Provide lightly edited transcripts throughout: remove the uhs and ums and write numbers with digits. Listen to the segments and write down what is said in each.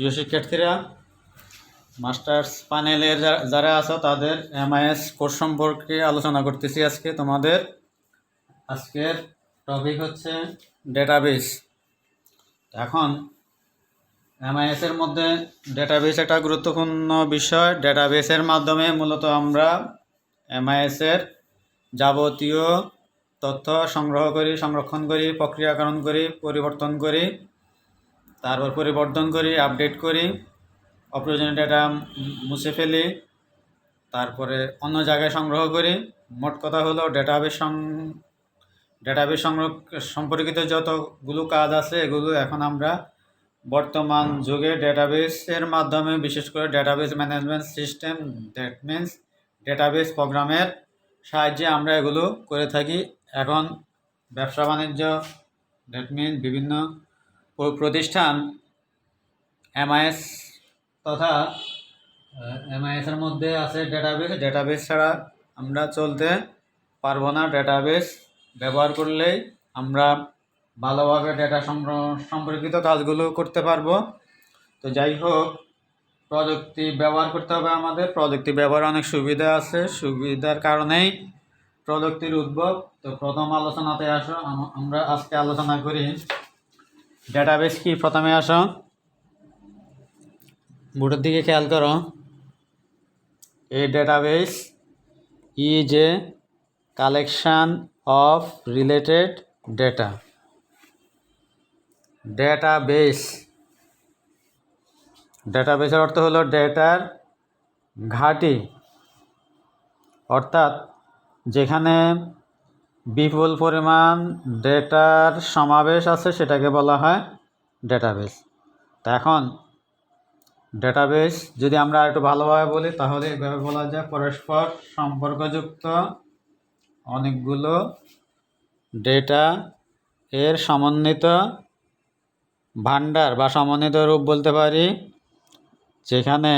প্রিয় শিক্ষার্থীরা, মাস্টার্স প্যানেলের যারা আছো তাদের এমআইএস কোর্স সম্পর্কে আলোচনা করতেছি। তোমাদের আজকের টপিক হচ্ছে ডেটাবেস। এখন এমআইএস এর মধ্যে ডেটাবেস একটা গুরুত্বপূর্ণ বিষয়। ডেটাবেসের মাধ্যমে মূলত আমরা এমআইএস এর যাবতীয় তথ্য সংগ্রহ করি, সংরক্ষণ করি, প্রক্রিয়াকরণ করি, পরিবর্তন করি, তারপর পরিবর্তন করি, আপডেট করি, অপ্রয়োজনীয় ডেটা মুছে ফেলি, তারপরে অন্য জায়গায় সংগ্রহ করি। মোট কথা হলো ডেটাবেস সম্পর্কিত যতগুলো কাজ আছে এগুলো এখন আমরা বর্তমান যুগে ডেটাবেসের মাধ্যমে, বিশেষ করে database management system, that means database প্রোগ্রামের সাহায্যে আমরা এগুলো করে থাকি। এখন ব্যবসা বাণিজ্য, দ্যাট মিনস বিভিন্ন প্রতিষ্ঠান এমআইএস তথা এমআইএসের মধ্যে আছে ডেটাবেস ছাড়া আমরা চলতে পারবো না। ডেটাবেস ব্যবহার করলেই আমরা ভালোভাবে ডেটা সংগ্রহ সম্পর্কিত কাজগুলো করতে পারবো। তো যাই হোক, প্রযুক্তি ব্যবহার করতে হবে আমাদের। প্রযুক্তি ব্যবহার অনেক সুবিধা আছে, সুবিধার কারণেই প্রযুক্তির উদ্ভব। তো প্রথম আলোচনাতে আসো, আমরা আজকে আলোচনা করি ডেটাবেস কি। প্রথমে আসো, বোর্ডের দিকে খেয়াল করো। A database is a collection of related data. ডেটাবেসের অর্থ হলো ডেটার ঘাঁটি, অর্থাৎ যেখানে বিপুল পরিমাণ ডেটার সমাবেশ আছে সেটাকে বলা হয় ডেটাবেস। তা এখন ডেটাবেস যদি আমরা একটু ভালোভাবে বলি তাহলে এভাবে বলা যায়, পরস্পর সম্পর্কযুক্ত অনেকগুলো ডেটা এর সমন্বিত ভাণ্ডার বা সমন্বিত রূপ বলতে পারি, যেখানে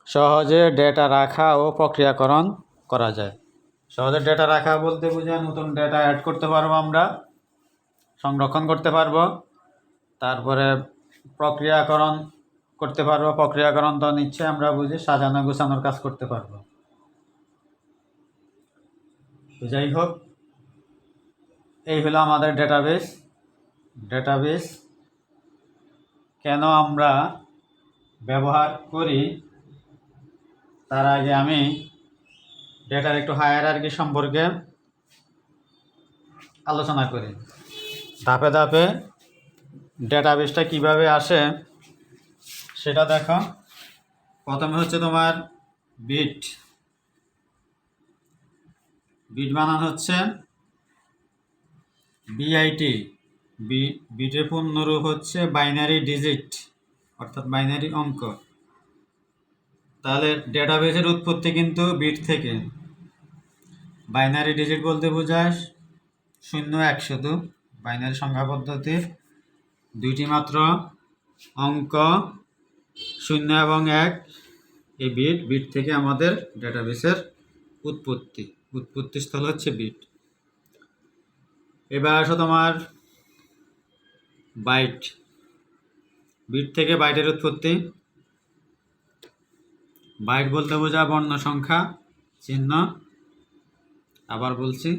সহজে ডেটা রাখা ও প্রক্রিয়াকরণ করা যায়। সহজে ডেটা রাখা বলতে বোঝায় নতুন ডেটা অ্যাড করতে পারবো আমরা, সংরক্ষণ করতে পারবো, তারপরে প্রক্রিয়াকরণ করতে পারবো। প্রক্রিয়াকরণ তো নিচ্ছে আমরা বুঝি সাজানো গোছানোর কাজ করতে পারবো। তো যাই হোক, এই হলো আমাদের ডেটাবেস। ডেটাবেস কেন আমরা ব্যবহার করি তার আগে আমি ডেটার একটু হায়ারার্কি সম্পর্কে আলোচনা করি। ধাপে ধাপে ডেটাবেসটা কিভাবে আসে সেটা দেখো। প্রথমে হচ্ছে তোমার বিট বানানো হচ্ছে বিআইটি। বিটের পূর্ণরূপ হচ্ছে বাইনারি ডিজিট, অর্থাৎ বাইনারি অঙ্ক। তাহলে ডেটাবেসের উৎপত্তি কিন্তু বিট থেকে। বাইনারি ডিজিট বলতে বোঝায় 0 1 শুধু। বাইনারি সংখ্যা পদ্ধতির দুইটি মাত্র অঙ্ক 0 এবং 1। এই বিট থেকে আমাদের ডেটাবেসের উৎপত্তিস্থল হচ্ছে বিট। এবার আসো তোমার বিট থেকে বাইটের উৎপত্তি। বাইট বলতে বোঝায় বর্ণ সংখ্যা চিহ্ন। আবার বলছি,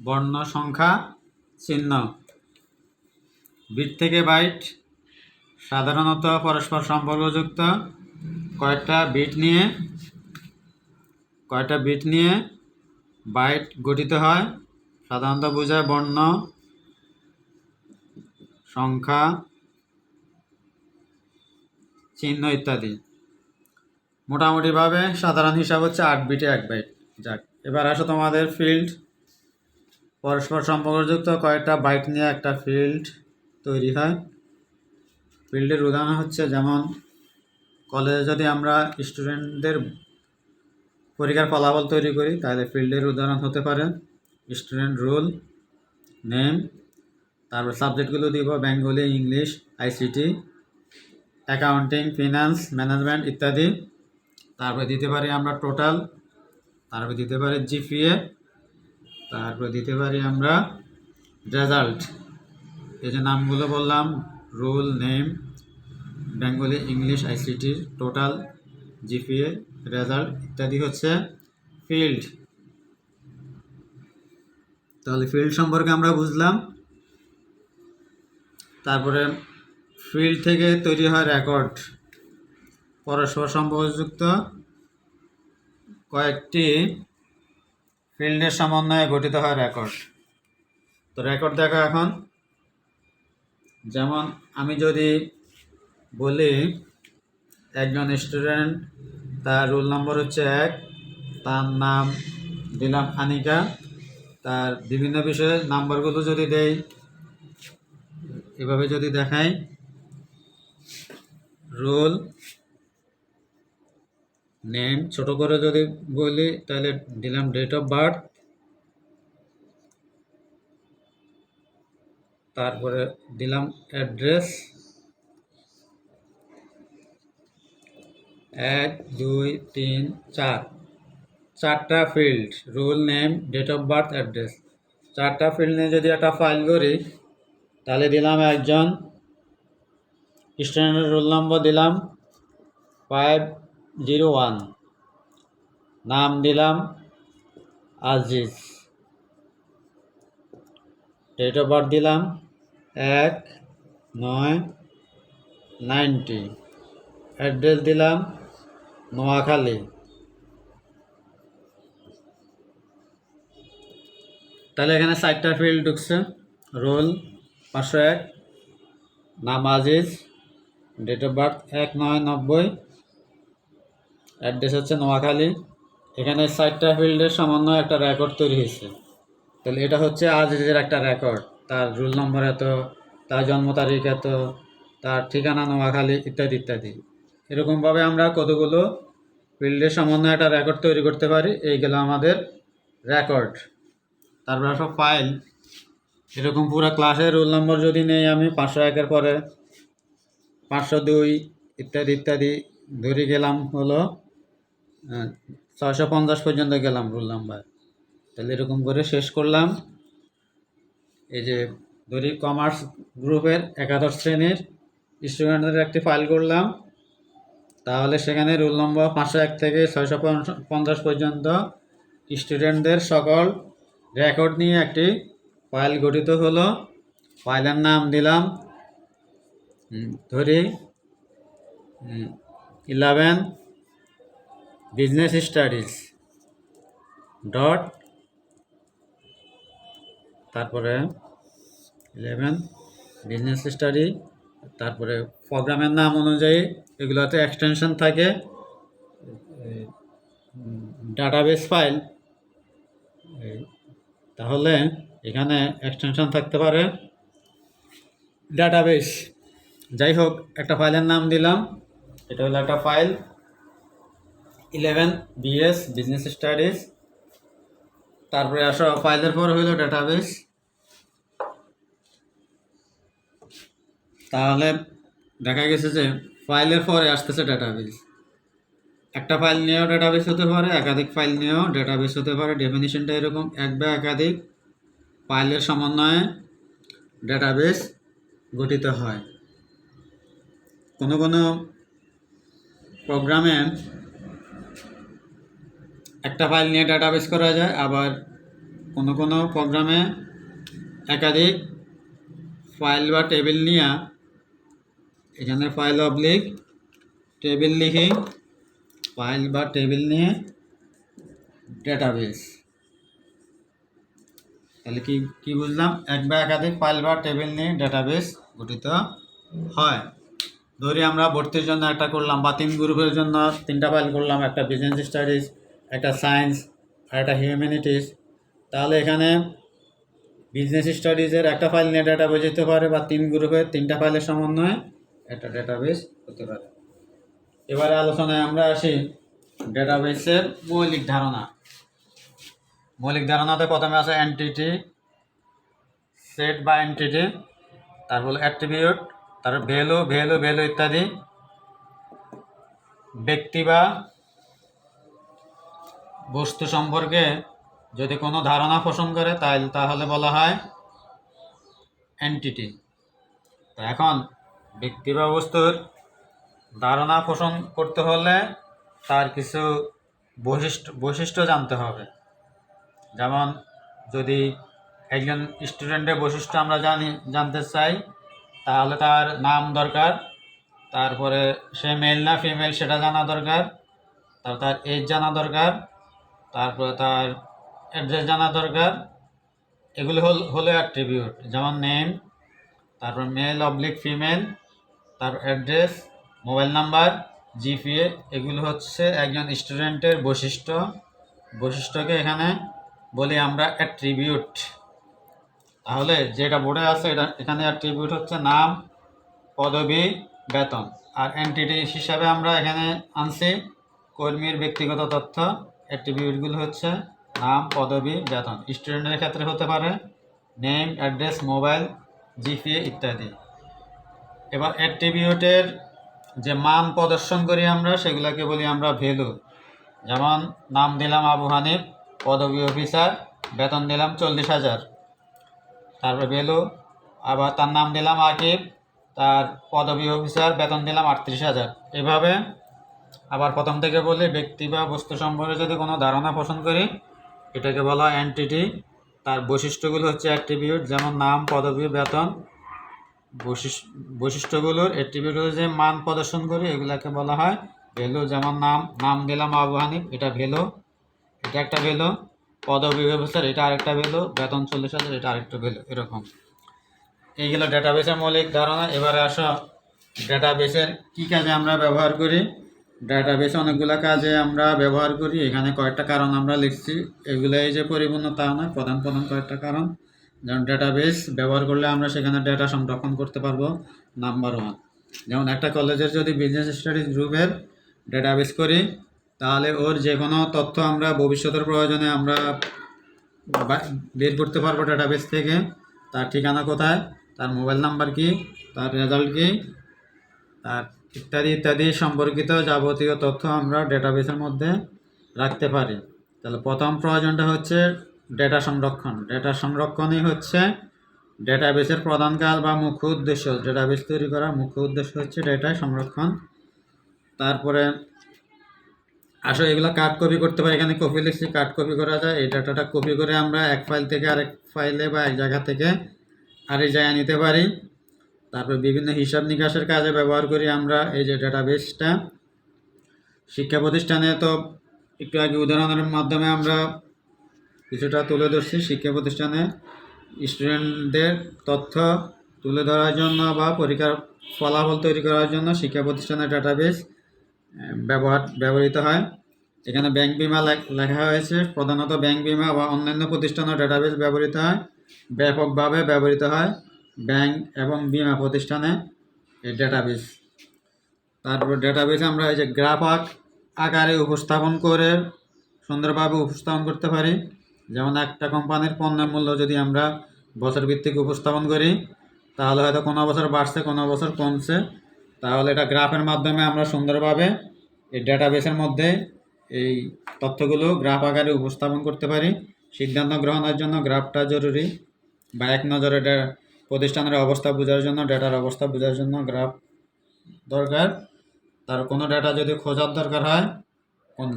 বর্ণ সংখ্যা চিহ্ন। বিট থেকে বাইট সাধারণত পরস্পর সম্পর্কযুক্ত কয়েকটা বিট নিয়ে বাইট গঠিত হয়। সাধারণত বোঝায় বর্ণ সংখ্যা চিহ্ন ইত্যাদি। মোটামুটিভাবে সাধারণ হিসাব হচ্ছে 8 বিটে 1 বাইট। যাক, এবার আসো তোমাদের ফিল্ড। পরস্পর সম্পর্কযুক্ত কয়েকটা বাইট নিয়ে একটা ফিল্ড তৈরি হয়। ফিল্ডের উদাহরণ হচ্ছে, যেমন কলেজে যদি আমরা স্টুডেন্টদের পরীক্ষার ফলাফল তৈরি করি তাহলে ফিল্ডের উদাহরণ হতে পারে স্টুডেন্ট রোল, নেম, তারপর সাবজেক্টগুলো দিব Bengali, English, ICT, accounting, finance, management ইত্যাদি। তারপরে দিতে পারি আমরা টোটাল, তারপরে দিতে পারি জিপিএ, তারপরে দিতে পারি আমরা রেজাল্ট। এই যে নামগুলো বললাম, রোল, নেম, বেঙ্গলি, ইংলিশ, আইসিটির টোটাল, জিপিএ, রেজাল্ট ইত্যাদি হচ্ছে ফিল্ড। তাহলে ফিল্ড সম্পর্কে আমরা বুঝলাম। তারপরে ফিল্ড থেকে তৈরি হয় রেকর্ড, পরস্পর সম্পর্কযুক্ত কয়েকটি ফিল্ডের সমন্বয়ে গঠিত হয় রেকর্ড। তো রেকর্ড দেখো এখন, যেমন আমি যদি বলি একজন স্টুডেন্ট, তার রোল নম্বর হচ্ছে 1, তার নাম দিলাম আনিকা, তার বিভিন্ন বিষয়ের নাম্বারগুলো যদি দেই, এভাবে যদি দেখাই, রোল নেম ছোট করে যদি বলি তাহলে দিলাম ডেট অফ বার্থ, তারপরে দিলাম অ্যাড্রেস, 1 2 3 4, 4টা field, roll name, date of birth, address, 4টা ফিল্ড নিয়ে যদি একটা ফাইল করি, তাহলে দিলাম একজন স্টুডেন্টের রোল নম্বর দিলাম 501, নাম দিলাম আজিজ, ডেট অফ বার্থ দিলাম 1/9/90, অ্যাড্রেস দিলাম নোয়াখালী। তাহলে এখানে 4টা ফিল্ড ঢুকছে, রোল 501, নাম Aziz, date of birth 1/9/90, address হচ্ছে নোয়াখালী। এখানে 4টা ফিল্ডের সমন্বয়ে একটা রেকর্ড তৈরি হয়েছে। তাহলে এটা হচ্ছে আজিজের একটা রেকর্ড, তার রোল নম্বর এত, তার জন্ম তারিখ এত, তার ঠিকানা নোয়াখালী, ইত্যাদি ইত্যাদি। এরকমভাবে আমরা কতগুলো ফিল্ডের সমন্বয়ে একটা রেকর্ড তৈরি করতে পারি, এইগুলো আমাদের রেকর্ড। তারপরে সব ফাইল, এরকম পুরো ক্লাসের রোল নম্বর যদি নেই আমি 501-এর পরে 502 ইত্যাদি ইত্যাদি ধরে গেলাম, হলো 650 পর্যন্ত গেলাম রোল নাম্বার। তাহলে এরকম করে শেষ করলাম। এই যে ধরি কমার্স গ্রুপের 11 শ্রেণীর স্টুডেন্টদের একটি ফাইল করলাম, তাহলে সেখানে রোল নম্বর 501 থেকে 650 পর্যন্ত স্টুডেন্টদের সকল রেকর্ড নিয়ে একটি ফাইল গঠিত হলো। ফাইলের নাম দিলাম ধরি 11 বিজনেস স্টাডিজ ডট, তারপরে 11 বিজনেস স্টাডি, তারপরে প্রোগ্রামের নাম অনুযায়ী এগুলোতে এক্সটেনশন থাকে, ডাটাবেস ফাইল, তাহলে এখানে এক্সটেনশন থাকতে পারে ডাটাবেস। যাই হোক, একটা ফাইলের নাম দিলাম, এটা হলো একটা ফাইল 11 বিএস বিজনেস স্টাডিজ, তারপরে আসো ফাইলের পর হইল ডাটাবেস। তাহলে দেখা গেছে যে ফাইলের পরে আসতেছে ডাটাবেস। একটা ফাইল নিয়েও ডাটাবেস হতে পারে, একাধিক ফাইল নিয়েও ডাটাবেস হতে পারে। ডেফিনিশনটা এরকম, এক বা একাধিক ফাইলের সমন্বয়ে ডাটাবেস গঠিত হয়। কোনো কোনো প্রোগ্রামে একটা ফাইল নিয়ে ডাটাবেস করা যায়, আবার কোনো কোনো প্রোগ্রামে একাধিক ফাইল বা টেবিল নিয়ে, এখানে ফাইল অবলিক টেবিল লিখি, ফাইল বা টেবিল নিয়ে ডাটাবেস। তাহলে কি বুঝলাম, এক বা একাধিক ফাইল বা টেবিল নিয়ে ডাটাবেস গঠিত হয়। ধরি আমরা ভর্তির জন্য একটা করলাম, বা 3 গ্রুপের জন্য 3টা ফাইল করলাম, একটা বিজনেস স্টাডিজ, একটা সায়েন্স, আর একটা হিউম্যানিটিস। তাহলে এখানে বিজনেস স্টাডিজের একটা ফাইল নিয়ে ডাটাবেস হতে পারে, বা 3 গ্রুপের 3টা ফাইলের সমন্বয়ে একটা ডাটাবেস হতে পারে। এবারে আলোচনায় আমরা আসি ডাটাবেসের মৌলিক ধারণা। মৌলিক ধারণাতে প্রথমে আছে এন্টিটি, সেট বা এন্টিটি, তারপর অ্যাট্রিবিউট, তারপর ভ্যালু ইত্যাদি। ব্যক্তি বা বস্তু সম্পর্কে যদি কোনো ধারণা পোষণ করে তাহলে বলা হয় এন্টিটি। তো এখন ব্যক্তি বা বস্তুর ধারণা পোষণ করতে হলে তার কিছু বৈশিষ্ট্য জানতে হবে। যেমন যদি একজন স্টুডেন্টের বৈশিষ্ট্য আমরা জানতে চাই, তাহলে তার নাম দরকার, তারপরে সে মেল না ফিমেল সেটা জানা দরকার, তারপর তার এজ জানা দরকার, তারপরে তার অ্যাড্রেস জানা দরকার। এগুলো হলো অ্যাট্রিবিউট, যেমন নেম, তারপর মেল অবলিক ফিমেল, তারপর অ্যাড্রেস, মোবাইল নাম্বার, জিপিএ। এগুলো হচ্ছে একজন স্টুডেন্টের বৈশিষ্ট্যকে এখানে বলি আমরা অ্যাট্রিবিউট। তাহলে যেটা বোর্ডে আছে এখানে অ্যাট্রিবিউট হচ্ছে নাম, পদবি, বেতন। আর এন্টিটি হিসাবে আমরা এখানে আনছি কর্মীর ব্যক্তিগত তথ্য। অ্যাট্রিবিউটগুলো হচ্ছে নাম, পদবি, বেতন। স্টুডেন্টের ক্ষেত্রে হতে পারে নেম, অ্যাড্রেস, মোবাইল, জিপিএ ইত্যাদি। এবার অ্যাট্রিবিউটের যে মান প্রদর্শন করি আমরা সেগুলোকে বলি আমরা ভ্যালু। যেমন নাম দিলাম আবু হানিফ, পদবি অফিসার, বেতন দিলাম 40,000। তারপরে ভ্যালু আবার তার নাম দিলাম আকিব, তার পদবি অফিসার, বেতন দিলাম 38,000। এভাবে আবার প্রথম থেকে বলি ব্যক্তি বা বস্তু সম্পর্কে যদি কোনো ধারণা পোষণ করি এটাকে বলা হয় এন্টিটি। তার বৈশিষ্ট্যগুলো হচ্ছে অ্যাট্রিবিউট, যেমন নাম, পদবি, বেতন। বৈশিষ্ট্যগুলোর অ্যাট্রিবিউটের যে মান প্রদর্শন করি এগুলাকে বলা হয় ভ্যালু। যেমন নাম দিলাম আবু হানিফ, এটা ভ্যালু, এটা একটা ভ্যালু। পদবি অফিসার, এটা আরেকটা ভ্যালু। বেতন 40,000, এটা আরেকটা ভ্যালু। এরকম এইগুলো ডেটাবেসের মৌলিক ধারণা। এবারে আসো ডেটাবেসের কী কাজে আমরা ব্যবহার করি। ডেটাবেসে অনেকগুলো কাজে আমরা ব্যবহার করি। এখানে কয়েকটা কারণ আমরা লিখছি, এগুলাই যে পরিপূর্ণ তা নয়, প্রধান কয়েকটা কারণ। যেমন ডেটাবেস ব্যবহার করলে আমরা সেখানে ডেটা সংরক্ষণ করতে পারবো, নাম্বার 1। যেমন একটা কলেজের যদি বিজনেস স্টাডিজ গ্রুপের ডেটাবেস করি তাহলে ওর যে কোনো তথ্য আমরা ভবিষ্যতের প্রয়োজনে আমরা বের করতে পারবো ডেটাবেস থেকে। তার ঠিকানা কোথায়, তার মোবাইল নাম্বার কি, তার রেজাল্ট কি, তার ইত্যাদি ইত্যাদি সম্পর্কিত যাবতীয় তথ্য আমরা ডেটাবেসের মধ্যে রাখতে পারি। তাহলে প্রথম প্রয়োজনটা হচ্ছে ডেটা সংরক্ষণ। ডেটা সংরক্ষণই হচ্ছে ডেটাবেসের প্রধান কাজ বা মুখ্য উদ্দেশ্য। ডেটাবেস তৈরি করার মুখ্য উদ্দেশ্য হচ্ছে ডেটা সংরক্ষণ। তারপরে আসো এগুলো কার্ড কপি করতে পারি। এখানে কপি লিখছি, কার্ড কপি করা যায়। এই ডাটাটা কপি করে আমরা এক ফাইল থেকে আরেক ফাইলে বা এক জায়গা থেকে আরেক জায়গায় নিতে পারি। তারপর বিভিন্ন হিসাব নিকাশের কাজে ব্যবহার করি আমরা এই যে ডেটাবেসটা। শিক্ষা প্রতিষ্ঠানে তো একটু আগে উদাহরণের মাধ্যমে আমরা কিছুটা তুলে ধরছি। শিক্ষা প্রতিষ্ঠানে স্টুডেন্টদের তথ্য তুলে ধরার জন্য বা পরীক্ষার ফলাফল তৈরি করার জন্য শিক্ষা প্রতিষ্ঠানের ডেটাবেস ব্যবহৃত হয়। এখানে ব্যাংক বিমা লেখা হয়েছে। প্রধানত ব্যাংক বিমা বা অন্যান্য প্রতিষ্ঠানের ডেটাবেস ব্যবহৃত হয়, ব্যাপকভাবে ব্যবহৃত হয় ব্যাংক এবং বিমা প্রতিষ্ঠানে এই ডেটাবেস। তারপর ডেটাবেসে আমরা এই যে গ্রাফ আকারে উপস্থাপন করে সুন্দরভাবে উপস্থাপন করতে পারি। যেমন একটা কোম্পানির পণ্যের মূল্য যদি আমরা বছর ভিত্তিক উপস্থাপন করি তাহলে হয়তো কোনো বছর বাড়ছে, কোনো বছর কমছে। তাহলে এটা গ্রাফের মাধ্যমে আমরা সুন্দরভাবে এই ডেটাবেসের মধ্যে এই তথ্যগুলো গ্রাফ আকারে উপস্থাপন করতে পারি। সিদ্ধান্ত গ্রহণের জন্য গ্রাফটা জরুরি, বা এক নজরে প্রতিষ্ঠানের অবস্থা বোঝার জন্য, ডেটার অবস্থা বোঝার জন্য গ্রাফ দরকার। তার কোনো ডেটা যদি খোঁজার দরকার হয়,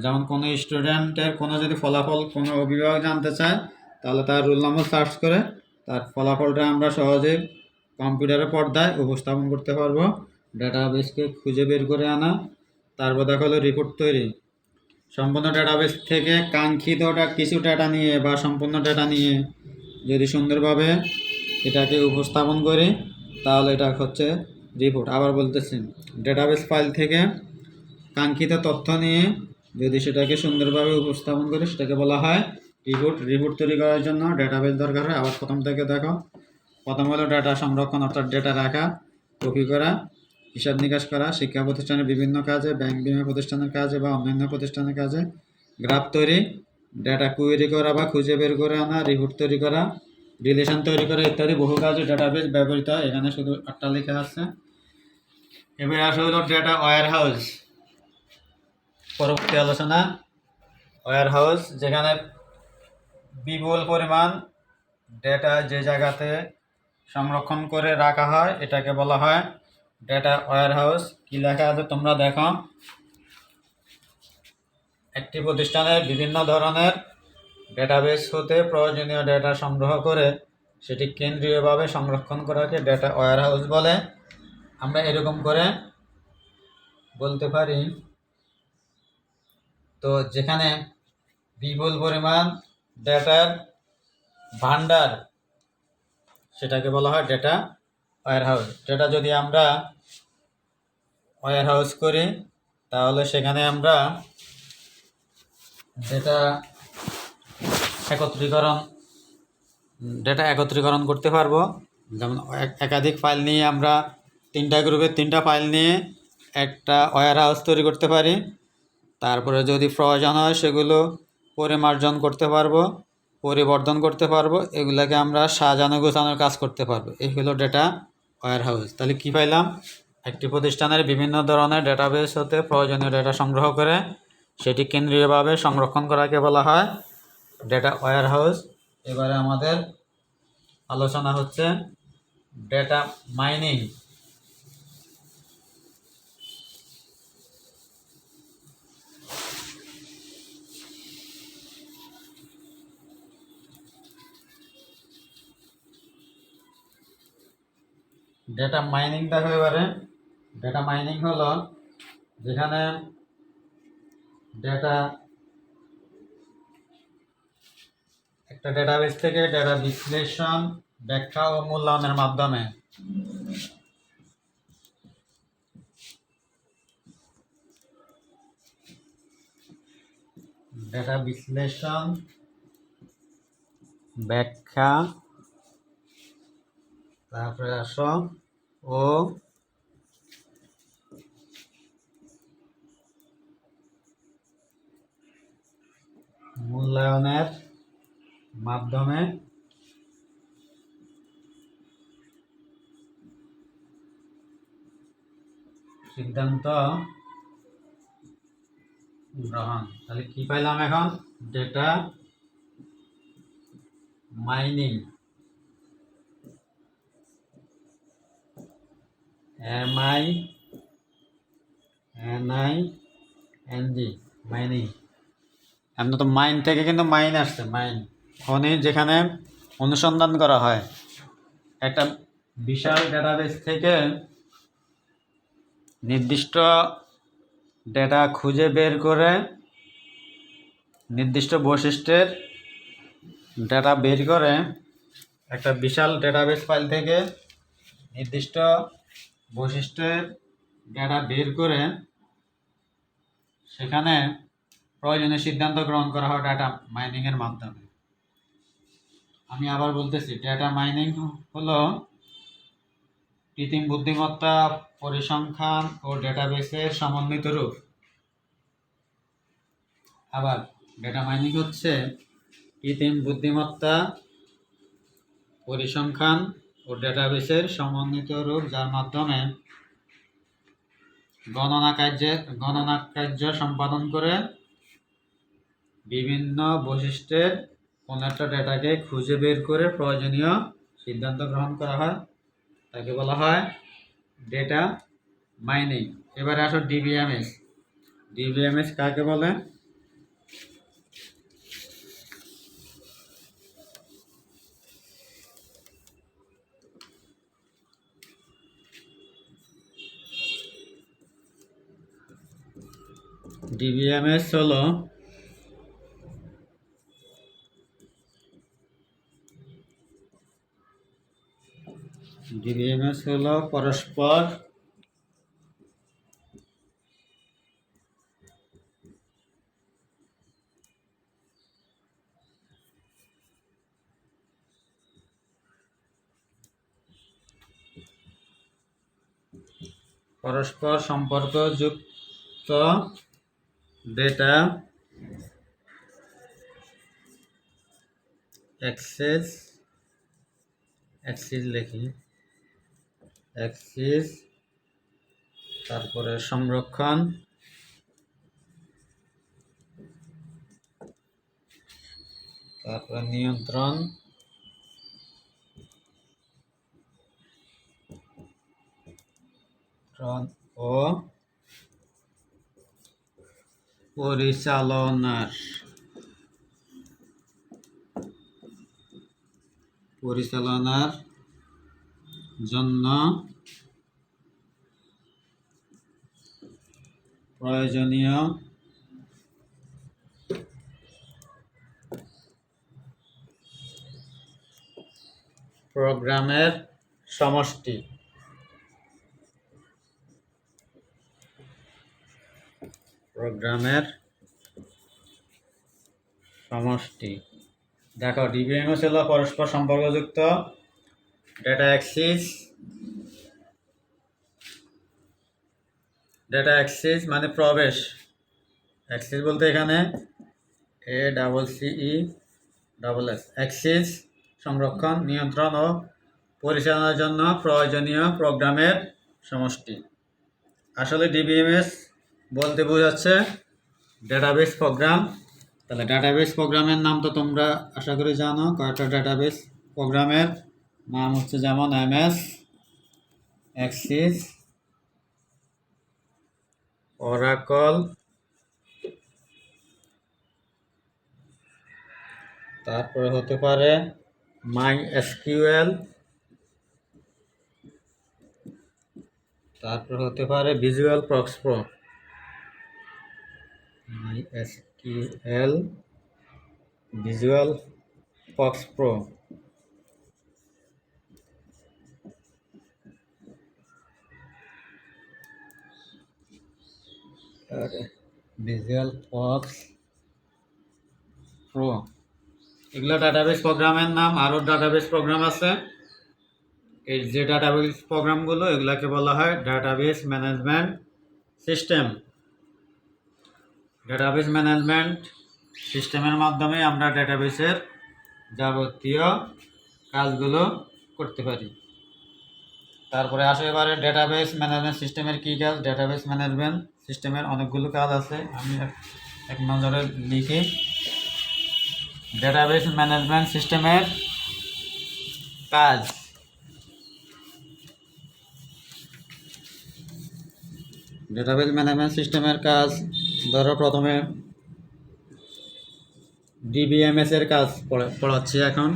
যেমন কোনো স্টুডেন্টের কোনো যদি ফলাফল কোনো অভিভাবক জানতে চায় তাহলে তার রোল নম্বর সার্চ করে তার ফলাফলটা আমরা সহজে কম্পিউটারের পর্দায় উপস্থাপন করতে পারবো। ডেটাবেসকে খুঁজে বের করে আনা। তারপর দেখা হলো রিপোর্ট তৈরি। সম্পূর্ণ ডেটাবেস থেকে কাঙ্ক্ষিত কিছু ডেটা নিয়ে বা সম্পূর্ণ ডেটা নিয়ে যদি সুন্দরভাবে এটাকে উপস্থাপন করি তাহলে এটা হচ্ছে রিপোর্ট। আবার বলতেছি, ডেটাবেস ফাইল থেকে কাঙ্ক্ষিত তথ্য নিয়ে যদি সেটাকে সুন্দরভাবে উপস্থাপন করি সেটাকে বলা হয় রিপোর্ট। রিপোর্ট তৈরি করার জন্য ডেটাবেস দরকার হয়। আবার প্রথম থেকে দেখো, প্রথম হলো ডেটা সংরক্ষণ, অর্থাৎ ডেটা রাখা, কপি করা, হিসাব নিকাশ করা, শিক্ষা প্রতিষ্ঠানের বিভিন্ন কাজে, ব্যাংক বিমা প্রতিষ্ঠানের কাজে বা অন্যান্য প্রতিষ্ঠানের কাজে। গ্রাফ তৈরি, ডেটা কুয়েরি করা বা খুঁজে বের করে আনা, রিপোর্ট তৈরি করা, রিলেশন তৈরি করা ইত্যাদি বহু কাজে ডেটাবেস ব্যবহৃত হয়। এখানে শুধু একটা লেখা আছে। এবার আসা হলো ডেটা ওয়্যার হাউস। পরবর্তী আলোচনা ওয়্যার হাউস, যেখানে বিপুল পরিমাণ ডেটা যে জায়গাতে সংরক্ষণ করে রাখা হয় এটাকে বলা হয় ডেটা ওয়্যারহাউস কি লেখা আছে তোমরা দেখো। একটি প্রতিষ্ঠানের বিভিন্ন ধরনের ডেটাবেস হতে প্রয়োজনীয় ডেটা সংগ্রহ করে সেটি কেন্দ্রীয়ভাবে সংরক্ষণ করাকে ডেটা ওয়্যারহাউস বলে। আমরা এরকম করে বলতে পারি, তো যেখানে বিপুল পরিমাণ ডেটার ভান্ডার সেটাকে বলা হয় ডেটা ওয়্যারহাউস। ডেটা যদি আমরা ওয়্যারহাউস করি তাহলে সেখানে আমরা ডেটা একত্রীকরণ করতে পারবো। যেমন একাধিক ফাইল নিয়ে আমরা 3টা গ্রুপে 3টা ফাইল নিয়ে একটা ওয়্যারহাউস তৈরি করতে পারি। তারপরে যদি প্রয়োজন হয় সেগুলো পরিমার্জন করতে পারবো, পরিবর্তন করতে পারবো, এগুলাকে আমরা সাজানো গোছানোর কাজ করতে পারবো। এই হলো ডেটা ওয়্যারহাউস। তাহলে কি পাইলাম? একটি প্রতিষ্ঠানের বিভিন্ন ধরনের ডেটাবেস হতে প্রয়োজনীয় ডেটা সংগ্রহ করে সেটি কেন্দ্রীয়ভাবে সংরক্ষণ করাকে বলা হয় ডেটা ওয়্যারহাউস। এবারে আমাদের আলোচনা হচ্ছে ডেটা মাইনিং। ডেটা মাইনিং দেখো এবারে। ডেটা মাইনিং হলো যেখানে ডেটা একটা ডেটাবেস থেকে ডেটা বিশ্লেষণ, ব্যাখ্যা ও মূল্যায়নের মাধ্যমে ডেটা বিশ্লেষণ, ব্যাখ্যা, তারপরে আসো ও মূল্যায়নের মাধ্যমে সিদ্ধান্ত গ্রহণ। তাহলে কি পাইলাম এখন? Data mining, MINING, mining. এমন তো মাইন থেকে কিন্তু মাইন আসছে, মাইন খনি, যেখানে অনুসন্ধান করা হয়। একটা বিশাল ডেটাবেস থেকে নির্দিষ্ট ডেটা খুঁজে বের করে নির্দিষ্ট বৈশিষ্ট্যের ডেটা বের করে একটা বিশাল ডেটাবেস ফাইল থেকে নির্দিষ্ট বৈশিষ্ট্যের ডেটা বের করে সেখানে প্রয়োজনীয় সিদ্ধান্ত গ্রহণ করা হয় ডেটা মাইনিংয়ের মাধ্যমে। আমি আবার বলতেছি, ডেটা মাইনিং হলো কৃত্রিম বুদ্ধিমত্তা, পরিসংখ্যান ও ডেটাবেসের সমন্বিত রূপ। আবার ডেটা মাইনিং হচ্ছে কৃত্রিম বুদ্ধিমত্তা, পরিসংখ্যান ও ডেটাবেসের সমন্বিত রূপ, যার মাধ্যমে গণনা কার্য সম্পাদন করে বিভিন্ন বৈশিষ্ট্যের কোনো একটা ডেটাকে খুঁজে বের করে প্রয়োজনীয় সিদ্ধান্ত গ্রহণ করা হয়, তাকে বলা হয় ডেটা মাইনিং। এবারে আসো ডিবিএমএস। ডিবিএমএস কাকে বলে? ডিবিএমএস হলো পরস্পর সম্পর্কযুক্ত ডেটা অ্যাক্সেস তারপরে সংরক্ষণ, তারপরে নিয়ন্ত্রণ, নিয়ন্ত্রণ ও পরিচালনার জন্য প্রয়োজনীয় প্রোগ্রামের সমষ্টি। দেখো, ডিবিএমএস হলো পরস্পর সম্পর্কযুক্ত ডেটা অ্যাক্সেস মানে প্রবেশ। অ্যাক্সেস বলতে এখানে ACCESS অ্যাক্সেস, সংরক্ষণ, নিয়ন্ত্রণ ও পরিচালনার জন্য প্রয়োজনীয় প্রোগ্রামের সমষ্টি। আসলে ডিবিএমএস বলতে বোঝাচ্ছে ডেটাবেস প্রোগ্রাম। তাহলে ডেটাবেস প্রোগ্রামের নাম তো তোমরা আশা করি জানো। কয়েকটা ডেটাবেস প্রোগ্রামের নাম হচ্ছে যেমন MS, অ্যাক্সিস, অরাকল, তারপরে হতে পারে MySQL, তারপর হতে পারে visual Fox pro. MySQL, visual Fox pro, visual Fox pro, এগুলো ডাটাবেস প্রোগ্রামের নাম। আরও ডাটাবেস প্রোগ্রাম আছে। এই যে ডাটাবেস প্রোগ্রামগুলো, এগুলাকে বলা হয় database management system. Database management সিস্টেমের মাধ্যমে আমরা ডাটাবেসের যাবতীয় কাজগুলো করতে পারি। তারপরে আসে এবারে ডেটাবেস ম্যানেজমেন্ট সিস্টেমের কী কাজ। ডেটাবেস ম্যানেজমেন্ট সিস্টেমের অনেকগুলো কাজ আছে, আমি এক নজরে লিখি। ডেটাবেস ম্যানেজমেন্ট সিস্টেমের কাজ। ডেটাবেস ম্যানেজমেন্ট সিস্টেমের কাজ, ধরো প্রথমে ডিবিএমএস এর কাজ পড়াচ্ছি এখন।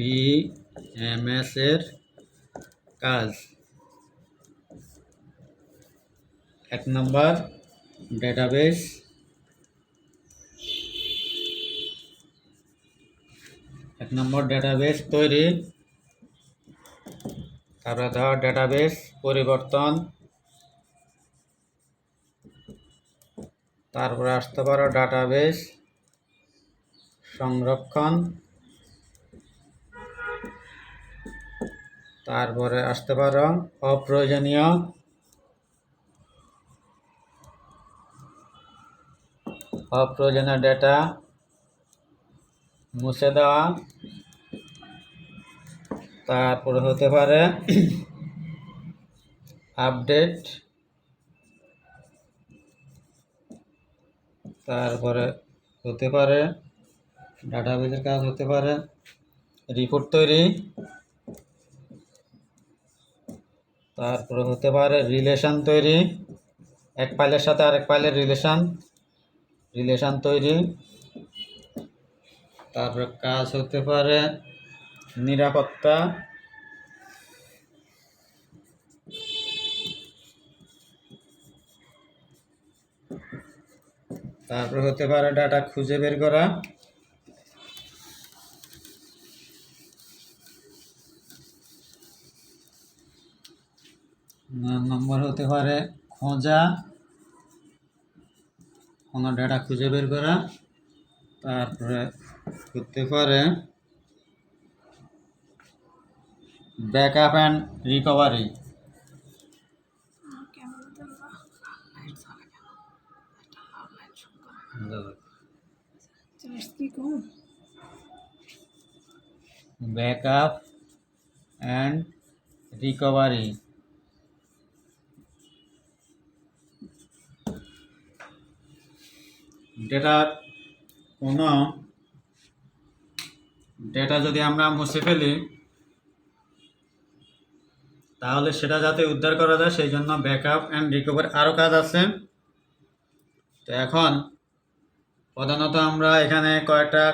ডিবিএমএস এর কাজ, 1 নম্বর ডেটাবেস তৈরি। তারপরে ধর ডেটাবেস পরিবর্তন, তারপরে আসতে পারো ডাটাবেস সংরক্ষণ, তারপরে আসতে পারো অপ্রয়োজনীয় ডেটা মুছে দেওয়া, তারপরে হতে পারে আপডেট, তারপরে হতে পারে ডাটাবেসের কাজ হতে পারে রিপোর্ট তৈরি, তারপরে হতে পারে রিলেশন তৈরি, এক ফাইলের সাথে আরেক ফাইলের রিলেশন তৈরি। তারপরে কাজ হতে পারে নিরাপত্তা, তারপরে হতে পারে ডাটা খুঁজে বের করা, নম্বর হতে পারে খোঁজা, কোনো ডাটা খুঁজে বের করা, তারপরে হতে পারে backup and recovery. Backup and recovery, কোনো ডেটা যদি আমরা মুছে ফেলি, তাহলে সেটা যাতে উদ্ধার করা যায় সেই জন্য ব্যাকআপ অ্যান্ড রিকভারি আরও কাজ আছে। তো এখন প্রধানত আমরা এখানে কয়েকটা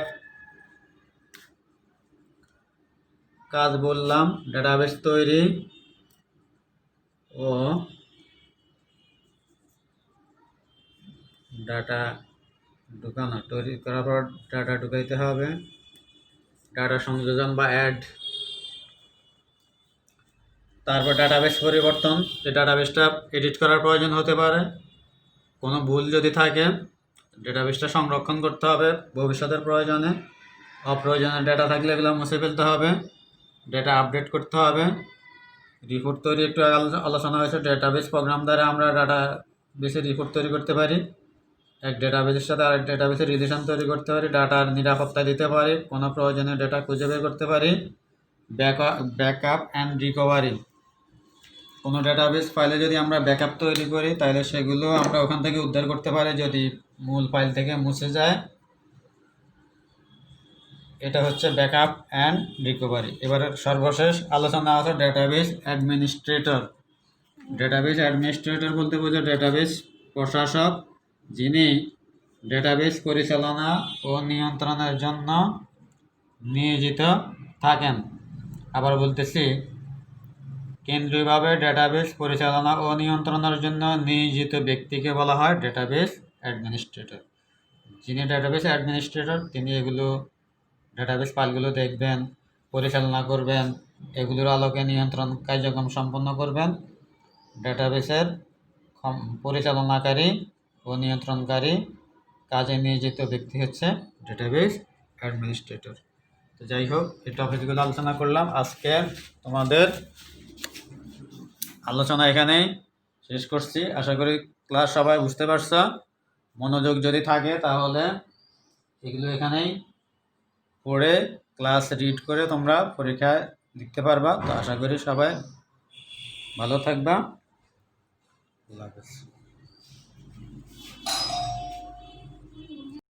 কাজ বললাম, ডেটাবেস তৈরি ও ডাটা ঢুকানো, তৈরি করার পর ডাটা ঢুকাইতে হবে, ডাটা সংযোজন বা অ্যাড, তারপর ডাটাবেস পরিবর্তন, যে ডাটাবেসটা এডিট করার প্রয়োজন হতে পারে, কোনো ভুল যদি থাকে ডেটাবেসটা সংরক্ষণ করতে হবে ভবিষ্যতের প্রয়োজনে, অপ্রয়োজনীয় ডেটা থাকলে এগুলো মুছে ফেলতে হবে, ডেটা আপডেট করতে হবে, রিপোর্ট তৈরি একটু আলোচনা হয়েছে। ডেটাবেস প্রোগ্রাম দ্বারা আমরা ডাটাবেসের রিপোর্ট তৈরি করতে পারি, এক ডেটাবেসের সাথে আরেক ডেটাবেসের রিলেশন তৈরি করতে পারি, ডাটার নিরাপত্তা দিতে পারি, কোনো প্রয়োজনীয় ডেটা খুঁজে বের করতে পারি, ব্যাকআপ অ্যান্ড রিকভারি, কোনো ডেটাবেস ফাইলে যদি আমরা ব্যাকআপ তৈরি করি তাহলে সেগুলো আমরা ওখান থেকে উদ্ধার করতে পারি যদি মূল ফাইল থেকে মুছে যায়। এটা হচ্ছে ব্যাকআপ অ্যান্ড রিকভারি। এবার সর্বশেষ আলোচনা আছে ডেটাবেস অ্যাডমিনিস্ট্রেটর। ডেটাবেস অ্যাডমিনিস্ট্রেটর বলতে বোঝায় ডেটাবেস প্রশাসক, যিনি ডেটাবেস পরিচালনা ও নিয়ন্ত্রণের জন্য নিয়োজিত থাকেন। আবার বলতেছি, কেন্দ্রীয়ভাবে ডেটাবেস পরিচালনা ও নিয়ন্ত্রণের জন্য নিয়োজিত ব্যক্তিকে বলা হয় ডেটাবেস অ্যাডমিনিস্ট্রেটর। যিনি ডেটাবেস অ্যাডমিনিস্ট্রেটর তিনি এগুলো ডেটাবেস ফাইলগুলো দেখবেন, পরিচালনা করবেন, এগুলোর আলোকে নিয়ন্ত্রণ কার্যক্রম সম্পন্ন করবেন। ডেটাবেসের পরিচালনাকারী ও নিয়ন্ত্রণকারী কাজে নিয়োজিত ব্যক্তি হচ্ছে ডেটাবেস অ্যাডমিনিস্ট্রেটর। তো যাই হোক, এই টপিকগুলো আলোচনা করলাম। আজকে তোমাদের আলোচনা এখানেই শেষ করছি। আশা করি ক্লাস সবাই বুঝতে পারছ। মনোযোগ যদি থাকে তাহলে এগুলো এখানেই পড়ে ক্লাস রিড করে তোমরা পরীক্ষায় লিখতে পারবা। তো আশা করি সবাই ভালো থাকবা। আল্লাহ হাফেজ।